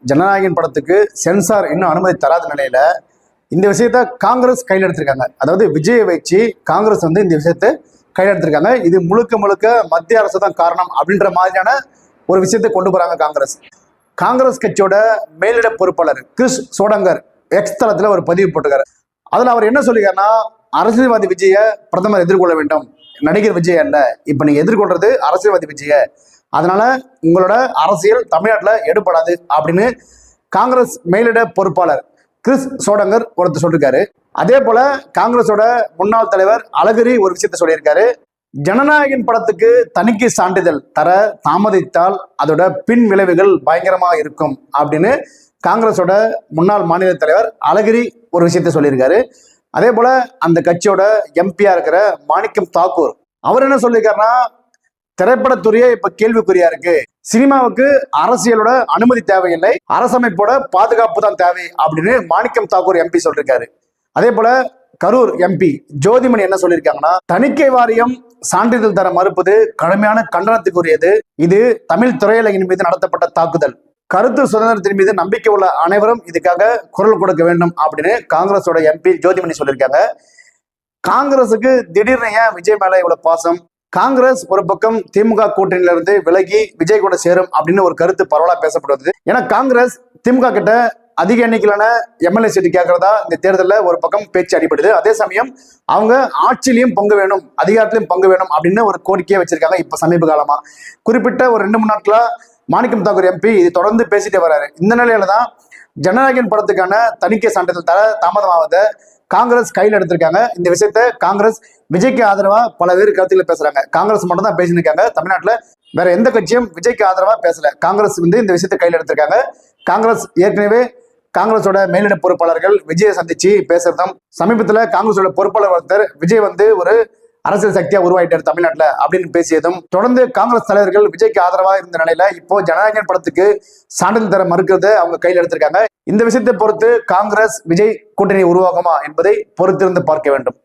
ஜனநாயகன் படத்துக்கு சென்சார் இன்னும் அனுமதி தராத நிலையில இந்த விஷயத்த காங்கிரஸ் கையில் எடுத்திருக்காங்க. அதாவது விஜயை வச்சு காங்கிரஸ் இந்த விஷயத்தை கையில் எடுத்திருக்காங்க. இது முழுக்க முழுக்க மத்திய அரசு தான் காரணம் அப்படின்ற மாதிரியான ஒரு விஷயத்தை கொண்டு போறாங்க காங்கிரஸ். காங்கிரஸ் கட்சியோட மேலிட பொறுப்பாளர் கிறிஸ் சோடங்கர் எக்ஸ் தளத்துல ஒரு பதிவு போட்டிருக்காரு. அதுல அவர் என்ன சொல்லிருக்காருன்னா, அரசியல்வாதி விஜய பிரதமர் எதிர்கொள்ள வேண்டும், நடிகர் விஜய் அல்ல. இப்ப நீங்க எதிர்கொள்றது அரசியல்வாதி விஜய, அதனால உங்களோட அரசியல் தமிழ்நாட்டில் எடுபடாது அப்படின்னு காங்கிரஸ் மேலிட பொறுப்பாளர் கிறிஸ் சோடங்கர் ஒருத்தர் சொல்லியிருக்காரு. அதே போல காங்கிரஸோட முன்னாள் தலைவர் அழகிரி ஒரு விஷயத்த சொல்லியிருக்காரு. ஜனநாயகன் படத்துக்கு தணிக்கை சான்றிதழ் தர தாமதித்தால் அதோட பின் விளைவுகள் பயங்கரமாக இருக்கும் அப்படின்னு காங்கிரஸோட முன்னாள் மாநில தலைவர் அழகிரி ஒரு விஷயத்த சொல்லியிருக்காரு. அதே போல அந்த கட்சியோட எம்பியா இருக்கிற மாணிக்கம் தாக்கூர் அவர் என்ன சொல்லியிருக்காருன்னா, திரைப்படத்துறையே இப்ப கேள்விக்குறியா இருக்கு, சினிமாவுக்கு அரசியலோட அனுமதி தேவையில்லை, அரசமைப்போட பாதுகாப்பு தான் தேவை அப்படின்னு மாணிக்கம் தாக்கூர் எம்பி சொல்லிருக்காரு. அதே போல கரூர் எம்பி ஜோதிமணி என்ன சொல்லியிருக்காங்கன்னா, தணிக்கை வாரியம் சான்றிதழ் தர மறுப்பது கடுமையான கண்டனத்துக்குரியது, இது தமிழ் திரையுலகின் மீது நடத்தப்பட்ட தாக்குதல், கருத்து சுதந்திரத்தின் மீது நம்பிக்கை உள்ள அனைவரும் இதுக்காக குரல் கொடுக்க வேண்டும் அப்படின்னு காங்கிரஸோட எம்பி ஜோதிமணி சொல்லியிருக்காங்க. காங்கிரஸுக்கு திடீர்னு ஏன் விஜய் மேல இவ்வளவு பாசம்? காங்கிரஸ் ஒரு பக்கம் திமுக கூட்டணியில இருந்து விலகி விஜய் கூட சேரும் அப்படின்னு ஒரு கருத்து பரவலா பேசப்படுவது. ஏன்னா காங்கிரஸ் திமுக கிட்ட அதிக எண்ணிக்கையிலான எம்எல்ஏ சீட்டு கேட்கறதா இந்த தேர்தலில் ஒரு பக்கம் பேச்சு அடிபடுது. அதே சமயம் அவங்க ஆட்சியிலையும் பங்கு வேணும், அதிகாரத்திலையும் பங்கு வேணும் அப்படின்னு ஒரு கோரிக்கையை வச்சிருக்காங்க. இப்ப சமீப காலமா குறிப்பிட்ட ஒரு 2-3 நாட்களா மாணிக்கம் தாக்கூர் எம்பி இது தொடர்ந்து பேசிட்டே வர்றாரு. இந்த நிலையில தான் ஜனநாயகன் படத்துக்கான தணிக்கை சான்றிதழ் தர தாமதமாவதை காங்கிரஸ் கையில் எடுத்திருக்காங்க. இந்த விஷயத்த காங்கிரஸ் விஜய்க்கு ஆதரவா பல பேர் கருத்துல பேசுறாங்க. காங்கிரஸ் மட்டும் தான் பேசியிருக்காங்க, தமிழ்நாட்டில் வேற எந்த கட்சியும் விஜய்க்கு ஆதரவா பேசல. காங்கிரஸ் இந்த விஷயத்தை கையில் எடுத்திருக்காங்க. காங்கிரஸ் ஏற்கனவே காங்கிரஸோட மேலிட பொறுப்பாளர்கள் விஜயை சந்திச்சு பேசுறதும், சமீபத்தில் காங்கிரஸோட பொறுப்பாளர் ஒருத்தர் விஜய் ஒரு அரசியல் சக்தியா உருவாயிட்டார் தமிழ்நாட்டில் அப்படின்னு பேசியதும், தொடர்ந்து காங்கிரஸ் தலைவர்கள் விஜய்க்கு ஆதரவாக இருந்த நிலையில இப்போ ஜனநாயகன் படத்துக்கு சான்றிதழ் தர மறுக்கிறத அவங்க கையில் எடுத்திருக்காங்க. இந்த விஷயத்தை பொறுத்து காங்கிரஸ் விஜய் கூட்டணி உருவாகுமா என்பதை பொறுத்திருந்து பார்க்க வேண்டும்.